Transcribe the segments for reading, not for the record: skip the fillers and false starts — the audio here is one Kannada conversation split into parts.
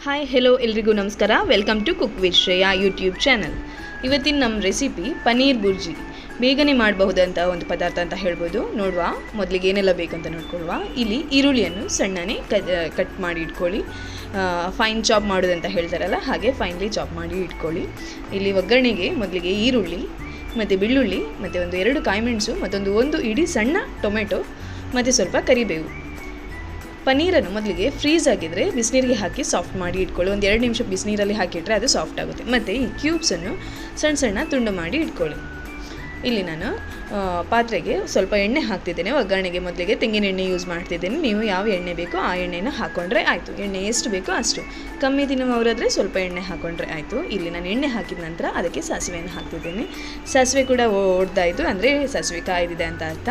ಹಾಯ್ ಹೆಲೋ ಎಲ್ರಿಗೂ ನಮಸ್ಕಾರ. Welcome to cook with Shreya YouTube channel. ಇವತ್ತಿನ ನಮ್ಮ ರೆಸಿಪಿ ಪನ್ನೀರ್ ಬುರ್ಜಿ. ಬೇಗನೆ ಮಾಡಬಹುದಂಥ ಒಂದು ಪದಾರ್ಥ ಅಂತ ಹೇಳ್ಬೋದು. ನೋಡುವ, ಮೊದಲಿಗೆ ಏನೆಲ್ಲ ಬೇಕಂತ ನೋಡ್ಕೊಳ್ಳುವ. ಇಲ್ಲಿ ಈರುಳ್ಳಿಯನ್ನು ಸಣ್ಣನೇ ಕಟ್ ಮಾಡಿ ಇಟ್ಕೊಳ್ಳಿ. ಫೈನ್ ಚಾಪ್ ಮಾಡೋದಂತ ಹೇಳ್ತಾರಲ್ಲ, ಹಾಗೆ ಫೈನ್ಲಿ ಚಾಪ್ ಮಾಡಿ ಇಟ್ಕೊಳ್ಳಿ. ಇಲ್ಲಿ ಒಗ್ಗರಣೆಗೆ ಮೊದಲಿಗೆ ಈರುಳ್ಳಿ ಮತ್ತು ಬೆಳ್ಳುಳ್ಳಿ ಮತ್ತು ಒಂದು 2 ಕಾಯಿಮೆಣಸು ಮತ್ತೊಂದು 1 ಇಡೀ ಸಣ್ಣ ಟೊಮೆಟೊ ಮತ್ತು ಸ್ವಲ್ಪ ಕರಿಬೇವು. ಪನ್ನೀರನ್ನು ಮೊದಲಿಗೆ ಫ್ರೀಸ್ ಆಗಿದ್ದರೆ ಬಿಸಿನೀರಿಗೆ ಹಾಕಿ ಸಾಫ್ಟ್ ಮಾಡಿ ಇಟ್ಕೊಳ್ಳಿ. ಒಂದು 2 ನಿಮಿಷ ಬಿಸಿನೀರಲ್ಲಿ ಹಾಕಿಟ್ರೆ ಅದು ಸಾಫ್ಟ್ ಆಗುತ್ತೆ. ಮತ್ತು ಈ ಕ್ಯೂಬ್ಸನ್ನು ಸಣ್ಣ ಸಣ್ಣ ತುಂಡು ಮಾಡಿ ಇಟ್ಕೊಳ್ಳಿ. ಇಲ್ಲಿ ನಾನು ಪಾತ್ರೆಗೆ ಸ್ವಲ್ಪ ಎಣ್ಣೆ ಹಾಕ್ತಿದ್ದೇನೆ. ಒಗ್ಗರಣೆಗೆ ಮೊದಲಿಗೆ ತೆಂಗಿನ ಎಣ್ಣೆ ಯೂಸ್ ಮಾಡ್ತಿದ್ದೇನೆ. ನೀವು ಯಾವ ಎಣ್ಣೆ ಬೇಕೋ ಆ ಎಣ್ಣೆನ ಹಾಕ್ಕೊಂಡ್ರೆ ಆಯಿತು. ಎಣ್ಣೆ ಎಷ್ಟು ಬೇಕೋ ಅಷ್ಟು. ಕಮ್ಮಿ ತಿನ್ನುವವರಾದರೆ ಸ್ವಲ್ಪ ಎಣ್ಣೆ ಹಾಕ್ಕೊಂಡ್ರೆ ಆಯಿತು. ಇಲ್ಲಿ ನಾನು ಎಣ್ಣೆ ಹಾಕಿದ ನಂತರ ಅದಕ್ಕೆ ಸಾಸಿವೆಯನ್ನು ಹಾಕ್ತಿದ್ದೇನೆ. ಸಾಸಿವೆ ಕೂಡ ಒಡ್ದಾಯಿತು, ಅಂದರೆ ಸಾಸಿವೆ ಕಾಯ್ದಿದೆ ಅಂತ ಅರ್ಥ.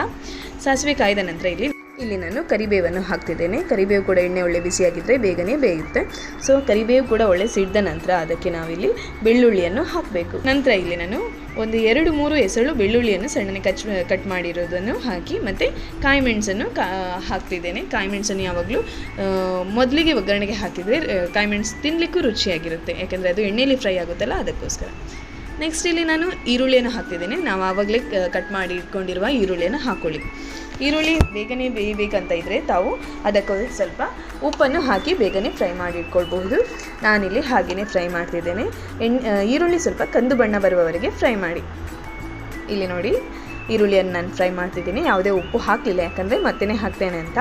ಸಾಸಿವೆ ಕಾಯ್ದ ನಂತರ ಇಲ್ಲಿ ನಾನು ಕರಿಬೇವನ್ನು ಹಾಕ್ತಿದ್ದೇನೆ. ಕರಿಬೇವು ಕೂಡ ಎಣ್ಣೆ ಒಳ್ಳೆ ಬಿಸಿಯಾಗಿದ್ದರೆ ಬೇಗನೆ ಬೇಯುತ್ತೆ. ಸೊ ಕರಿಬೇವು ಕೂಡ ಒಳ್ಳೆ ಸಿಡ್ದ ನಂತರ ಅದಕ್ಕೆ ನಾವಿಲ್ಲಿ ಬೆಳ್ಳುಳ್ಳಿಯನ್ನು ಹಾಕಬೇಕು. ನಂತರ ಇಲ್ಲಿ ನಾನು ಒಂದು 2-3 ಎಸಳು ಬೆಳ್ಳುಳ್ಳಿಯನ್ನು ಸಣ್ಣನೆ ಕಟ್ ಮಾಡಿರೋದನ್ನು ಹಾಕಿ ಮತ್ತು ಕಾಯಿಮೆಣಸನ್ನು ಹಾಕ್ತಿದ್ದೇನೆ. ಕಾಯಿಮೆಣಸನ್ನು ಯಾವಾಗಲೂ ಮೊದಲಿಗೆ ಒಗ್ಗರಣೆಗೆ ಹಾಕಿದರೆ ಕಾಯಿಮೆಣಸು ತಿನ್ನಲಿಕ್ಕೂ ರುಚಿಯಾಗಿರುತ್ತೆ, ಯಾಕೆಂದರೆ ಅದು ಎಣ್ಣೆಯಲ್ಲಿ ಫ್ರೈ ಆಗುತ್ತಲ್ಲ, ಅದಕ್ಕೋಸ್ಕರ. ನೆಕ್ಸ್ಟ್ ಇಲ್ಲಿ ನಾನು ಈರುಳ್ಳಿಯನ್ನು ಹಾಕ್ತಿದ್ದೇನೆ. ನಾವು ಆವಾಗಲೇ ಕಟ್ ಮಾಡಿ ಇಟ್ಕೊಂಡಿರುವ ಈರುಳ್ಳಿಯನ್ನು ಹಾಕ್ಕೊಳ್ಳಿ. ಈರುಳ್ಳಿ ಬೇಗನೆ ಬೇಯಬೇಕಂತ ಇದ್ದರೆ ತಾವು ಅದಕ್ಕೆ ಸ್ವಲ್ಪ ಉಪ್ಪನ್ನು ಹಾಕಿ ಬೇಗನೆ ಫ್ರೈ ಮಾಡಿ ಇಟ್ಕೊಳ್ಬಹುದು. ನಾನಿಲ್ಲಿ ಹಾಗೆಯೇ ಫ್ರೈ ಮಾಡ್ತಿದ್ದೇನೆ. ಈರುಳ್ಳಿ ಸ್ವಲ್ಪ ಕಂದು ಬಣ್ಣ ಬರುವವರೆಗೆ ಫ್ರೈ ಮಾಡಿ. ಇಲ್ಲಿ ನೋಡಿ, ಈರುಳ್ಳಿಯನ್ನು ನಾನು ಫ್ರೈ ಮಾಡ್ತಿದ್ದೀನಿ. ಯಾವುದೇ ಉಪ್ಪು ಹಾಕಲಿಲ್ಲ, ಯಾಕಂದರೆ ಮತ್ತೆ ಹಾಕ್ತೇನೆ ಅಂತ.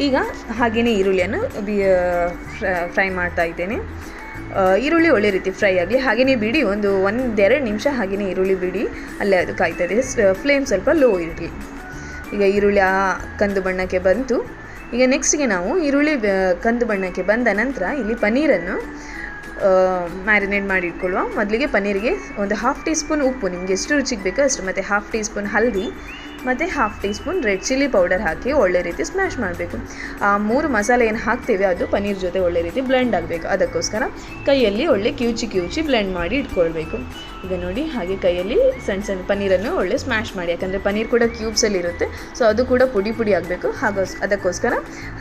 ಈಗ ಹಾಗೆಯೇ ಈರುಳ್ಳಿಯನ್ನು ಫ್ರೈ ಮಾಡ್ತಾ ಇದ್ದೇನೆ. ಈರುಳ್ಳಿ ಒಳ್ಳೆ ರೀತಿ ಫ್ರೈ ಆಗಲಿ, ಹಾಗೆಯೇ ಬಿಡಿ. ಒಂದು 1-2 ನಿಮಿಷ ಹಾಗೆಯೇ ಈರುಳ್ಳಿ ಬಿಡಿ, ಅಲ್ಲೇ ಅದು ಕಾಯ್ತದೆ. ಫ್ಲೇಮ್ ಸ್ವಲ್ಪ ಲೋ ಇರಲಿ. ಈಗ ಈರುಳ್ಳಿ ಕಂದು ಬಣ್ಣಕ್ಕೆ ಬಂತು. ಈಗ ನೆಕ್ಸ್ಟ್ಗೆ ನಾವು ಈರುಳ್ಳಿ ಕಂದು ಬಣ್ಣಕ್ಕೆ ಬಂದ ನಂತರ ಇಲ್ಲಿ ಪನ್ನೀರನ್ನು ಮ್ಯಾರಿನೇಟ್ ಮಾಡಿ ಇಟ್ಕೊಳ್ಳುವ. ಮೊದಲಿಗೆ ಪನ್ನೀರಿಗೆ ಒಂದು 1/2 ಟೀ ಸ್ಪೂನ್ ಉಪ್ಪು, ನಿಮಗೆ ಎಷ್ಟು ರುಚಿಗೆ ಬೇಕೋ ಅಷ್ಟು, ಮತ್ತು 1/2 ಟೀ ಸ್ಪೂನ್ ಹಲ್ದಿ ಮತ್ತು 1/2 teaspoon red chilli powder ಹಾಕಿ ಒಳ್ಳೆ ರೀತಿ ಸ್ಮ್ಯಾಶ್ ಮಾಡಬೇಕು. ಆ 3 ಮಸಾಲೆ ಏನು ಹಾಕ್ತೇವೆ ಅದು ಪನ್ನೀರ್ ಜೊತೆ ಒಳ್ಳೆ ರೀತಿ ಬ್ಲೆಂಡ್ ಆಗಬೇಕು. ಅದಕ್ಕೋಸ್ಕರ ಕೈಯಲ್ಲಿ ಒಳ್ಳೆ ಕ್ಯೂಚಿ ಬ್ಲೆಂಡ್ ಮಾಡಿ ಇಟ್ಕೊಳ್ಬೇಕು. ಈಗ ನೋಡಿ, ಹಾಗೆ ಕೈಯಲ್ಲಿ ಸಣ್ಣ ಪನ್ನೀರನ್ನು ಒಳ್ಳೆ ಸ್ಮ್ಯಾಶ್ ಮಾಡಿ, ಯಾಕಂದರೆ ಪನ್ನೀರ್ ಕೂಡ ಕ್ಯೂಬ್ಸಲ್ಲಿ ಇರುತ್ತೆ. ಸೊ ಅದು ಕೂಡ ಪುಡಿ ಆಗಬೇಕು. ಅದಕ್ಕೋಸ್ಕರ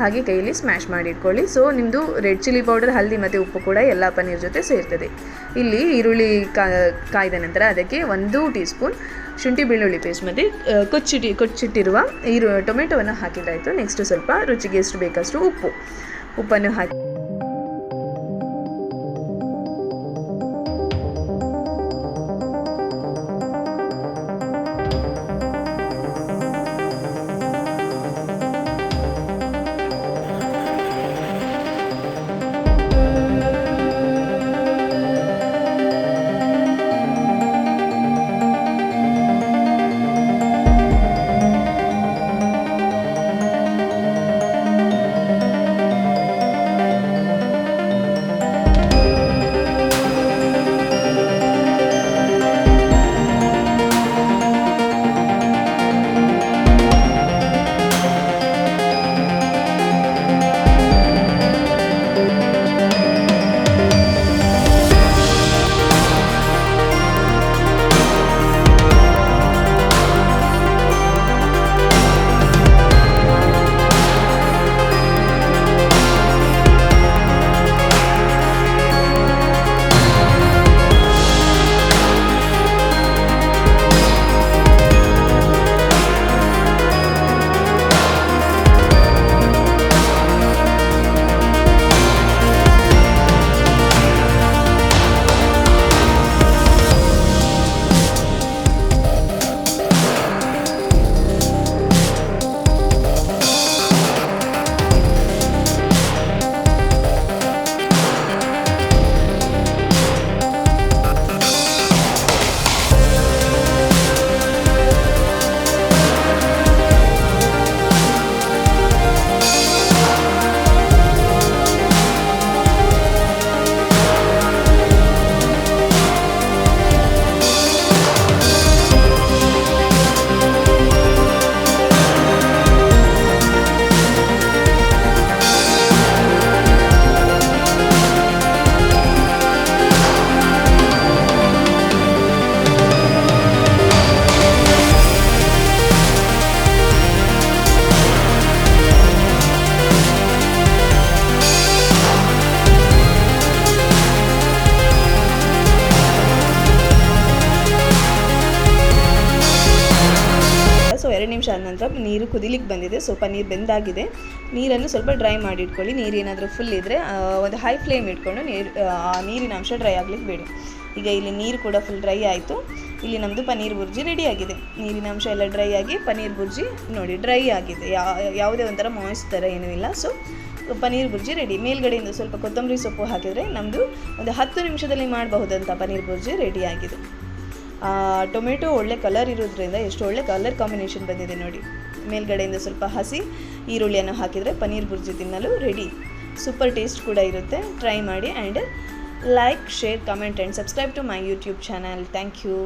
ಹಾಗೆ ಕೈಯಲ್ಲಿ ಸ್ಮ್ಯಾಶ್ ಮಾಡಿ ಇಟ್ಕೊಳ್ಳಿ. ಸೊ ನಿಮ್ಮದು ರೆಡ್ ಚಿಲ್ಲಿ ಪೌಡರ್, ಹಲ್ದಿ ಮತ್ತು ಉಪ್ಪು ಕೂಡ ಎಲ್ಲ ಪನ್ನೀರ್ ಜೊತೆ ಸೇರ್ತದೆ. ಇಲ್ಲಿ ಈರುಳ್ಳಿ ಕಾಯ್ದ ನಂತರ ಅದಕ್ಕೆ 1 ಟೀ ಸ್ಪೂನ್ ಶುಂಠಿ ಬೆಳ್ಳುಳ್ಳಿ ಪೇಸ್ಟ್ ಮತ್ತು ಕೊಚ್ಚಿಟ್ಟಿರುವ ಟೊಮೆಟೊವನ್ನು ಹಾಕಿದ್ದಾಯಿತು. ನೆಕ್ಸ್ಟ್ ಸ್ವಲ್ಪ ರುಚಿಗೆ ಎಷ್ಟು ಬೇಕಷ್ಟು ಉಪ್ಪನ್ನು ಹಾಕಿ ಸ್ವಲ್ಪ ನೀರು ಕುದಿಲಿಕ್ಕೆ ಬಂದಿದೆ. ಸೊ ಪನ್ನೀರ್ ಬೆಂದಾಗಿದೆ. ನೀರನ್ನು ಸ್ವಲ್ಪ ಡ್ರೈ ಮಾಡಿ ಇಟ್ಕೊಳ್ಳಿ. ನೀರೇನಾದರೂ ಫುಲ್ ಇದ್ದರೆ ಒಂದು ಹೈ ಫ್ಲೇಮ್ ಇಟ್ಕೊಂಡು ನೀರಿನ ಅಂಶ ಡ್ರೈ ಆಗಲಿಕ್ಕೆ ಬೇಡಿ. ಈಗ ಇಲ್ಲಿ ನೀರು ಕೂಡ ಫುಲ್ ಡ್ರೈ ಆಯಿತು. ಇಲ್ಲಿ ನಮ್ಮದು ಪನ್ನೀರ್ ಬುರ್ಜಿ ರೆಡಿ ಆಗಿದೆ. ನೀರಿನ ಅಂಶ ಎಲ್ಲ ಡ್ರೈ ಆಗಿ ಪನ್ನೀರ್ ಬುರ್ಜಿ ನೋಡಿ ಡ್ರೈ ಆಗಿದೆ. ಯಾವುದೇ ಒಂಥರ ಮಾಯ್ಸ್ಟ್ ಥರ ಏನೂ ಇಲ್ಲ. So paneer bhurji ready. ಮೇಲ್ಗಡೆಯಿಂದ ಸ್ವಲ್ಪ ಕೊತ್ತಂಬರಿ ಸೊಪ್ಪು ಹಾಕಿದರೆ ನಮ್ಮದು ಒಂದು 10 ನಿಮಿಷದಲ್ಲಿ ಮಾಡಬಹುದಂಥ ಪನ್ನೀರ್ ಬುರ್ಜಿ ರೆಡಿ ಆಗಿದೆ. ಟೊಮೆಟೊ ಒಳ್ಳೆ ಕಲರ್ ಇರೋದ್ರಿಂದ ಎಷ್ಟು ಒಳ್ಳೆ ಕಲರ್ ಕಾಂಬಿನೇಷನ್ ಬಂದಿದೆ ನೋಡಿ. ಮೇಲ್ಗಡೆಯಿಂದ ಸ್ವಲ್ಪ ಹಸಿ ಈರುಳ್ಳಿಯನ್ನು ಹಾಕಿದರೆ ಪನ್ನೀರ್ ಬುರ್ಜಿ ತಿನ್ನಲು ರೆಡಿ. ಸೂಪರ್ ಟೇಸ್ಟ್ ಕೂಡ ಇರುತ್ತೆ. ಟ್ರೈ ಮಾಡಿ and like, share, comment and subscribe to my YouTube channel. Thank you.